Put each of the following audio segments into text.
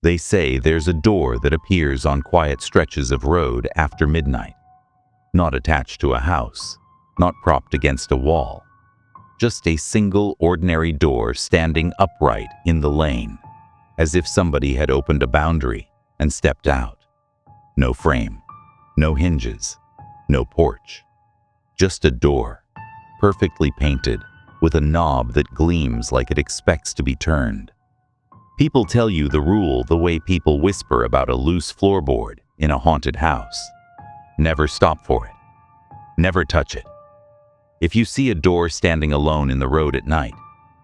They say there's a door that appears on quiet stretches of road after midnight, not attached to a house, not propped against a wall, just a single ordinary door standing upright in the lane, as if somebody had opened a boundary and stepped out. No frame, no hinges, no porch, just a door, perfectly painted, with a knob that gleams like it expects to be turned. People tell you the rule the way people whisper about a loose floorboard in a haunted house. Never stop for it. Never touch it. If you see a door standing alone in the road at night,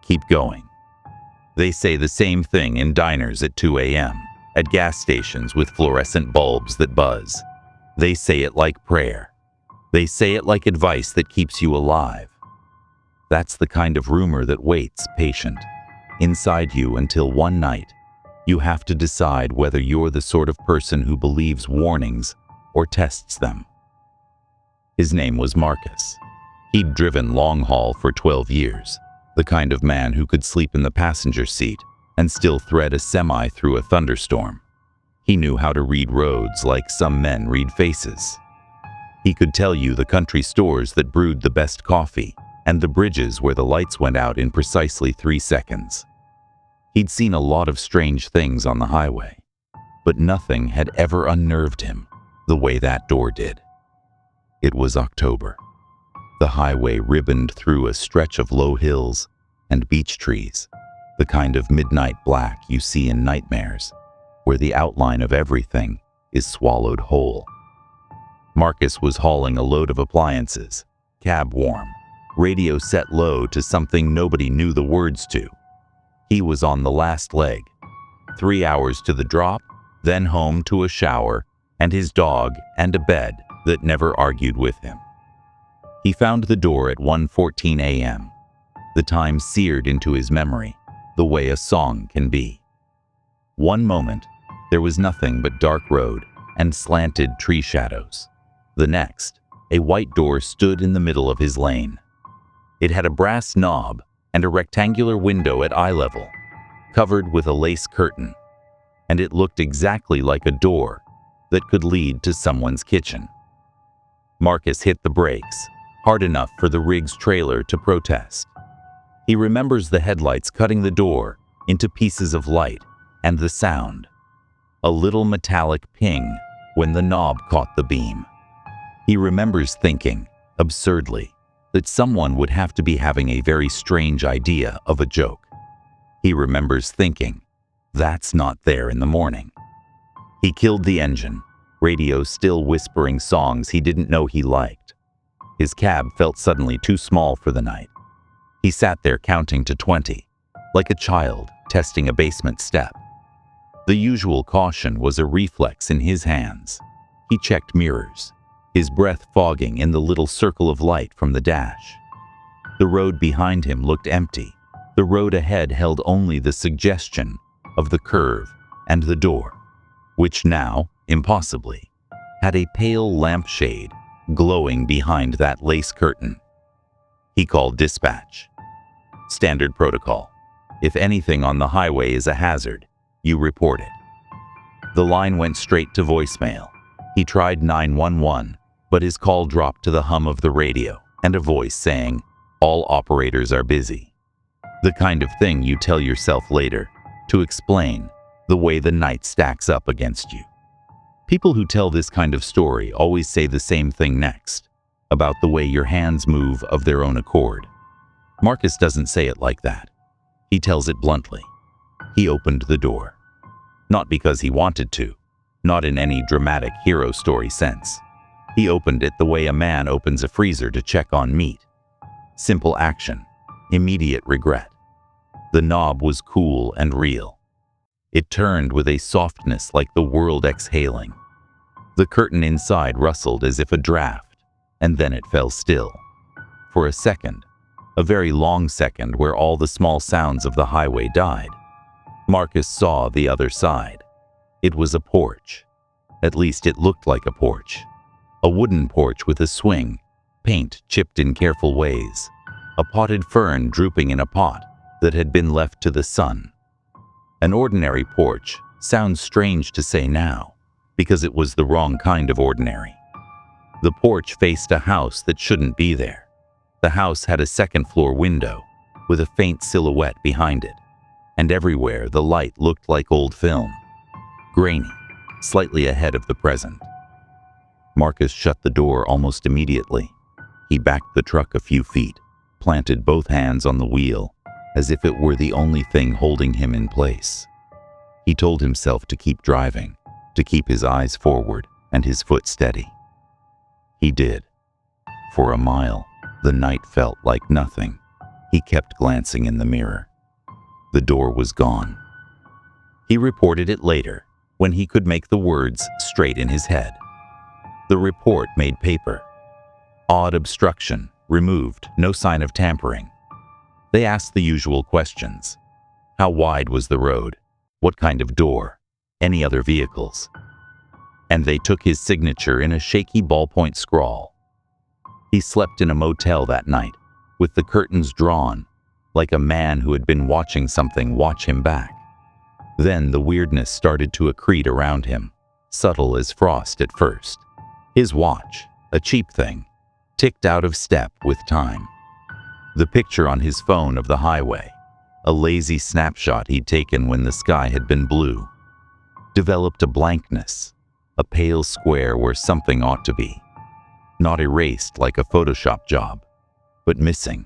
keep going. They say the same thing in diners at 2 a.m., at gas stations with fluorescent bulbs that buzz. They say it like prayer. They say it like advice that keeps you alive. That's the kind of rumor that waits, patient, inside you until one night you have to decide whether you're the sort of person who believes warnings or tests them. His name was Marcus. He'd driven long haul for 12 years, the kind of man who could sleep in the passenger seat and still thread a semi through a thunderstorm. He knew how to read roads like some men read faces. He could tell you the country stores that brewed the best coffee and the bridges where the lights went out in precisely 3 seconds. He'd seen a lot of strange things on the highway, but nothing had ever unnerved him the way that door did. It was October. The highway ribboned through a stretch of low hills and beech trees, the kind of midnight black you see in nightmares, where the outline of everything is swallowed whole. Marcus was hauling a load of appliances, cab warm, radio set low to something nobody knew the words to. He was on the last leg. 3 hours to the drop, then home to a shower and his dog and a bed that never argued with him. He found the door at 1:14 a.m., the time seared into his memory, the way a song can be. One moment, there was nothing but dark road and slanted tree shadows. The next, a white door stood in the middle of his lane. It had a brass knob and a rectangular window at eye level, covered with a lace curtain, and it looked exactly like a door that could lead to someone's kitchen. Marcus hit the brakes, hard enough for the rig's trailer to protest. He remembers the headlights cutting the door into pieces of light and the sound, a little metallic ping when the knob caught the beam. He remembers thinking, absurdly, that someone would have to be having a very strange idea of a joke. He remembers thinking, that's not there in the morning. He killed the engine, radio still whispering songs he didn't know he liked. His cab felt suddenly too small for the night. He sat there counting to 20, like a child testing a basement step. The usual caution was a reflex in his hands. He checked mirrors, his breath fogging in the little circle of light from the dash. The road behind him looked empty. The road ahead held only the suggestion of the curve and the door, which now, impossibly, had a pale lampshade glowing behind that lace curtain. He called dispatch. Standard protocol. If anything on the highway is a hazard, you report it. The line went straight to voicemail. He tried 911, but his call dropped to the hum of the radio and a voice saying, "All operators are busy." The kind of thing you tell yourself later to explain the way the night stacks up against you. People who tell this kind of story always say the same thing next, about the way your hands move of their own accord. Marcus doesn't say it like that. He tells it bluntly. He opened the door. Not because he wanted to, not in any dramatic hero story sense. He opened it the way a man opens a freezer to check on meat. Simple action, immediate regret. The knob was cool and real. It turned with a softness like the world exhaling. The curtain inside rustled as if a draft, and then it fell still. For a second, a very long second where all the small sounds of the highway died, Marcus saw the other side. It was a porch. At least it looked like a porch. A wooden porch with a swing, paint chipped in careful ways, a potted fern drooping in a pot that had been left to the sun. An ordinary porch, sounds strange to say now, because it was the wrong kind of ordinary. The porch faced a house that shouldn't be there. The house had a second-floor window, with a faint silhouette behind it, and everywhere the light looked like old film, grainy, slightly ahead of the present. Marcus shut the door almost immediately. He backed the truck a few feet, planted both hands on the wheel, as if it were the only thing holding him in place. He told himself to keep driving, to keep his eyes forward and his foot steady. He did. For a mile, the night felt like nothing. He kept glancing in the mirror. The door was gone. He reported it later, when he could make the words straight in his head. The report made paper. Odd obstruction, removed, no sign of tampering. They asked the usual questions. How wide was the road? What kind of door? Any other vehicles? And they took his signature in a shaky ballpoint scrawl. He slept in a motel that night, with the curtains drawn, like a man who had been watching something watch him back. Then the weirdness started to accrete around him, subtle as frost at first. His watch, a cheap thing, ticked out of step with time. The picture on his phone of the highway, a lazy snapshot he'd taken when the sky had been blue, developed a blankness, a pale square where something ought to be. Not erased like a Photoshop job, but missing,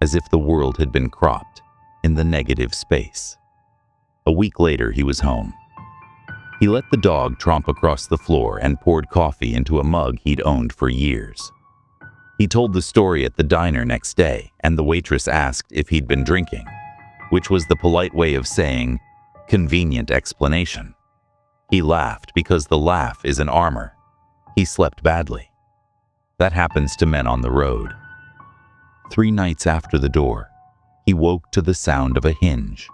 as if the world had been cropped in the negative space. A week later, he was home. He let the dog tromp across the floor and poured coffee into a mug he'd owned for years. He told the story at the diner next day, and the waitress asked if he'd been drinking, which was the polite way of saying, convenient explanation. He laughed because the laugh is an armor. He slept badly. That happens to men on the road. 3 nights after the door, he woke to the sound of a hinge.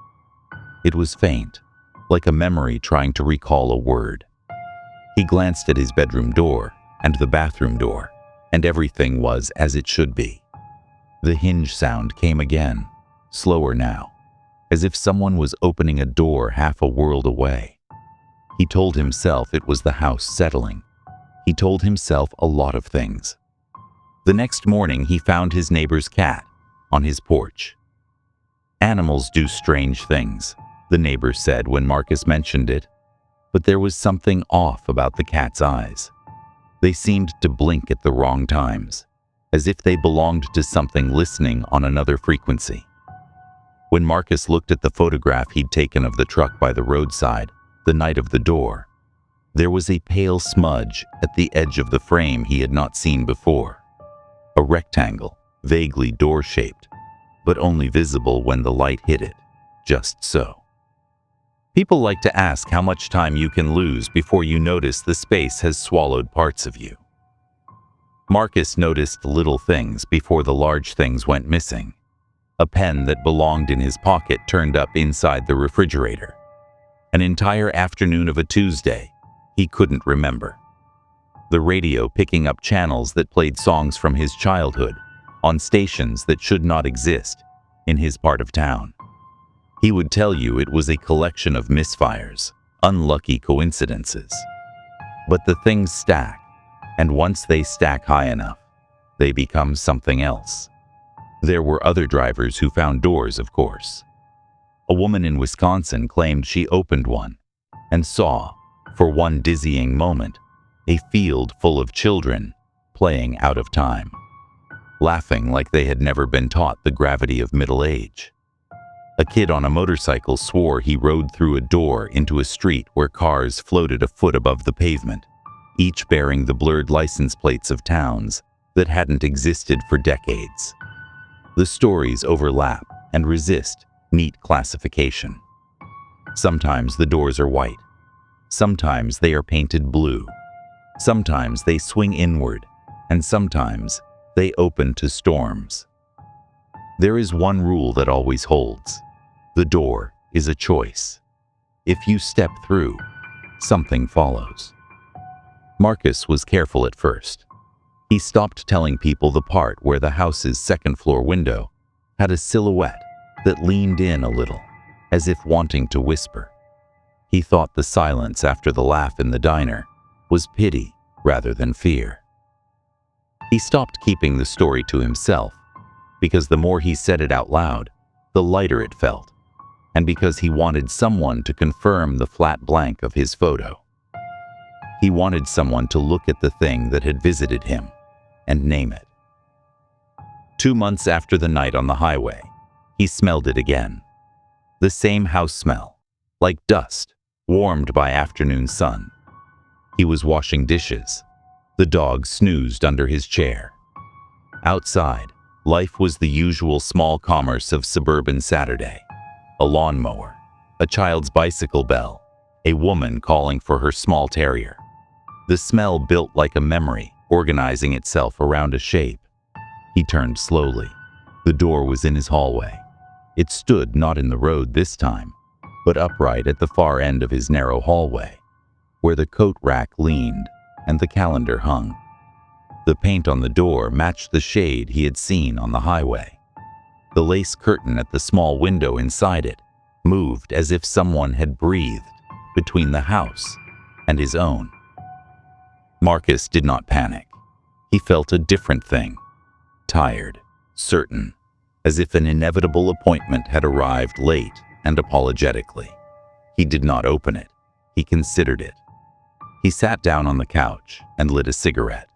It was faint, like a memory trying to recall a word. He glanced at his bedroom door and the bathroom door, and everything was as it should be. The hinge sound came again, slower now, as if someone was opening a door half a world away. He told himself it was the house settling. He told himself a lot of things. The next morning, he found his neighbor's cat on his porch. Animals do strange things, the neighbor said when Marcus mentioned it, but there was something off about the cat's eyes. They seemed to blink at the wrong times, as if they belonged to something listening on another frequency. When Marcus looked at the photograph he'd taken of the truck by the roadside the night of the door, there was a pale smudge at the edge of the frame he had not seen before. A rectangle, vaguely door-shaped, but only visible when the light hit it, just so. People like to ask how much time you can lose before you notice the space has swallowed parts of you. Marcus noticed little things before the large things went missing. A pen that belonged in his pocket turned up inside the refrigerator. An entire afternoon of a Tuesday he couldn't remember. The radio picking up channels that played songs from his childhood on stations that should not exist in his part of town. He would tell you it was a collection of misfires, unlucky coincidences. But the things stack, and once they stack high enough, they become something else. There were other drivers who found doors, of course. A woman in Wisconsin claimed she opened one and saw, for one dizzying moment, a field full of children playing out of time, laughing like they had never been taught the gravity of middle age. A kid on a motorcycle swore he rode through a door into a street where cars floated a foot above the pavement, each bearing the blurred license plates of towns that hadn't existed for decades. The stories overlap and resist neat classification. Sometimes the doors are white. Sometimes they are painted blue. Sometimes they swing inward, and sometimes they open to storms. There is one rule that always holds. The door is a choice. If you step through, something follows. Marcus was careful at first. He stopped telling people the part where the house's second-floor window had a silhouette that leaned in a little, as if wanting to whisper. He thought the silence after the laugh in the diner was pity rather than fear. He stopped keeping the story to himself, because the more he said it out loud, the lighter it felt, and because he wanted someone to confirm the flat blank of his photo. He wanted someone to look at the thing that had visited him and name it. 2 months after the night on the highway, he smelled it again. The same house smell, like dust, warmed by afternoon sun. He was washing dishes. The dog snoozed under his chair. Outside, life was the usual small commerce of suburban Saturday. A lawnmower, a child's bicycle bell, a woman calling for her small terrier. The smell built like a memory, organizing itself around a shape. He turned slowly. The door was in his hallway. It stood not in the road this time, but upright at the far end of his narrow hallway, where the coat rack leaned and the calendar hung. The paint on the door matched the shade he had seen on the highway. The lace curtain at the small window inside it moved as if someone had breathed between the house and his own. Marcus did not panic. He felt a different thing. Tired, certain, as if an inevitable appointment had arrived late and apologetically. He did not open it. He considered it. He sat down on the couch and lit a cigarette,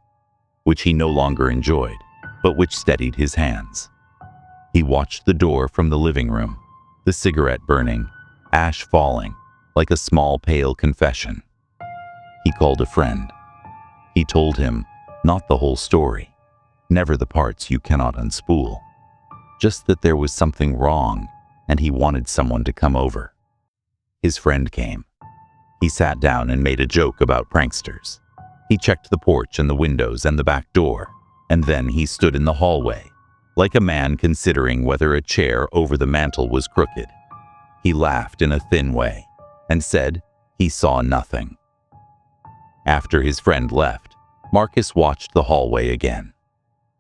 which he no longer enjoyed, but which steadied his hands. He watched the door from the living room, the cigarette burning, ash falling, like a small pale confession. He called a friend. He told him, not the whole story, never the parts you cannot unspool, just that there was something wrong and he wanted someone to come over. His friend came. He sat down and made a joke about pranksters. He checked the porch and the windows and the back door, and then he stood in the hallway, like a man considering whether a chair over the mantel was crooked. He laughed in a thin way and said he saw nothing. After his friend left, Marcus watched the hallway again.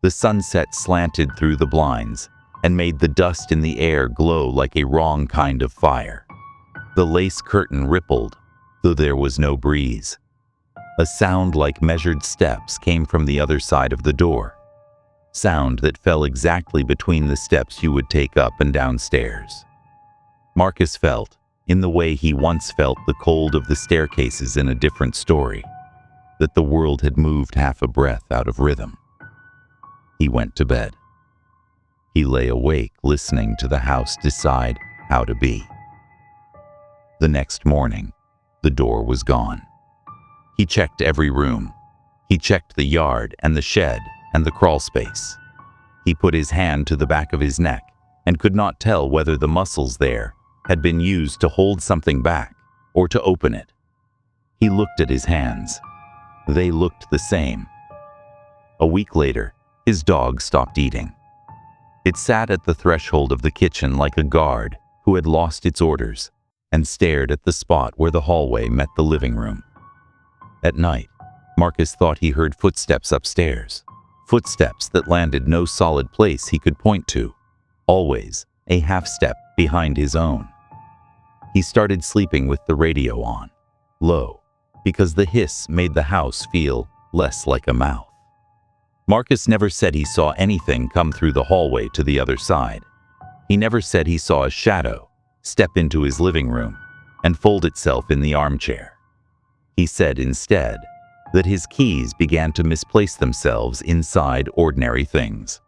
The sunset slanted through the blinds and made the dust in the air glow like a wrong kind of fire. The lace curtain rippled, though there was no breeze. A sound like measured steps came from the other side of the door, sound that fell exactly between the steps you would take up and down stairs. Marcus felt, in the way he once felt the cold of the staircases in a different story, that the world had moved half a breath out of rhythm. He went to bed. He lay awake listening to the house decide how to be. The next morning, the door was gone. He checked every room. He checked the yard and the shed and the crawl space. He put his hand to the back of his neck and could not tell whether the muscles there had been used to hold something back or to open it. He looked at his hands. They looked the same. A week later, his dog stopped eating. It sat at the threshold of the kitchen like a guard who had lost its orders and stared at the spot where the hallway met the living room. At night, Marcus thought he heard footsteps upstairs, footsteps that landed no solid place he could point to, always a half step behind his own. He started sleeping with the radio on, low, because the hiss made the house feel less like a mouth. Marcus never said he saw anything come through the hallway to the other side. He never said he saw a shadow step into his living room and fold itself in the armchair. He said instead that his keys began to misplace themselves inside ordinary things,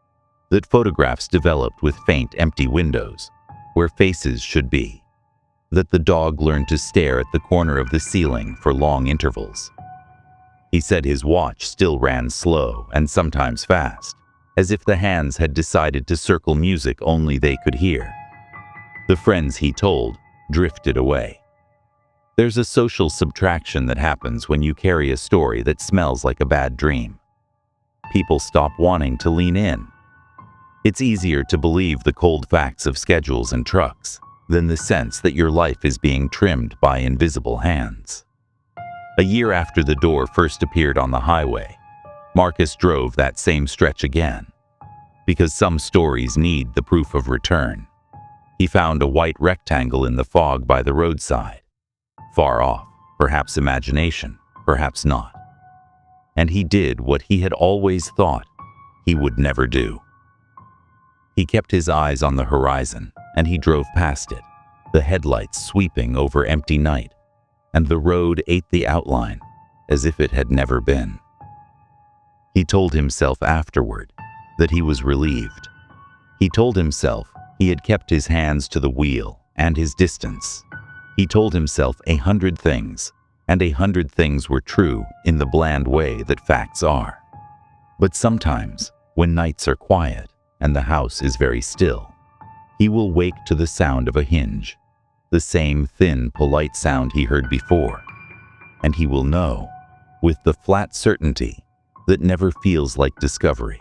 that photographs developed with faint, empty windows where faces should be, that the dog learned to stare at the corner of the ceiling for long intervals. He said his watch still ran slow and sometimes fast, as if the hands had decided to circle music only they could hear. The friends, he told, drifted away. There's a social subtraction that happens when you carry a story that smells like a bad dream. People stop wanting to lean in. It's easier to believe the cold facts of schedules and trucks than the sense that your life is being trimmed by invisible hands. A year after the door first appeared on the highway, Marcus drove that same stretch again, because some stories need the proof of return. He found a white rectangle in the fog by the roadside. far off, perhaps imagination, perhaps not. And he did what he had always thought he would never do. He kept his eyes on the horizon, and he drove past it, the headlights sweeping over empty night, and the road ate the outline as if it had never been. He told himself afterward that he was relieved. He told himself he had kept his hands to the wheel and his distance. He told himself 100 things, and 100 things were true in the bland way that facts are. But sometimes, when nights are quiet and the house is very still, he will wake to the sound of a hinge, the same thin, polite sound he heard before, and he will know, with the flat certainty that never feels like discovery,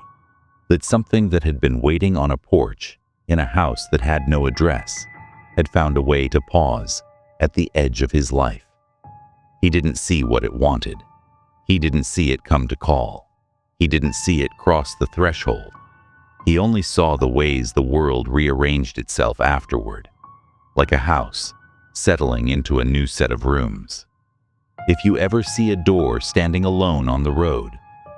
that something that had been waiting on a porch in a house that had no address had found a way to pause at the edge of his life. He didn't see what it wanted. He didn't see it come to call. He didn't see it cross the threshold. He only saw the ways the world rearranged itself afterward, like a house settling into a new set of rooms. If you ever see a door standing alone on the road,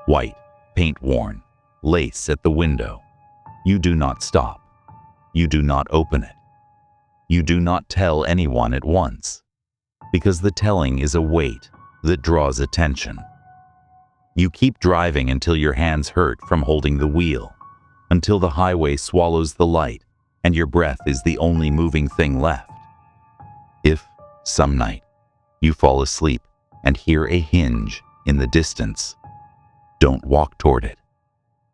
white, paint-worn, lace at the window, you do not stop. You do not open it. You do not tell anyone at once, because the telling is a weight that draws attention. You keep driving until your hands hurt from holding the wheel, until the highway swallows the light and your breath is the only moving thing left. If, some night, you fall asleep and hear a hinge in the distance, don't walk toward it.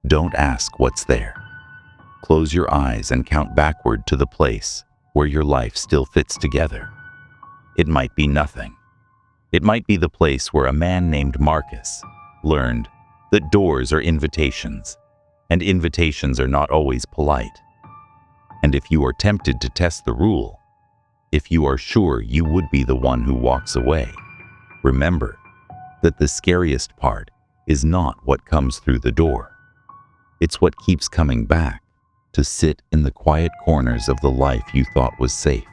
Don't ask what's there. Close your eyes and count backward to the place where your life still fits together. It might be nothing. It might be the place where a man named Marcus learned that doors are invitations, and invitations are not always polite. And if you are tempted to test the rule, if you are sure you would be the one who walks away, remember that the scariest part is not what comes through the door. It's what keeps coming back to sit in the quiet corners of the life you thought was safe.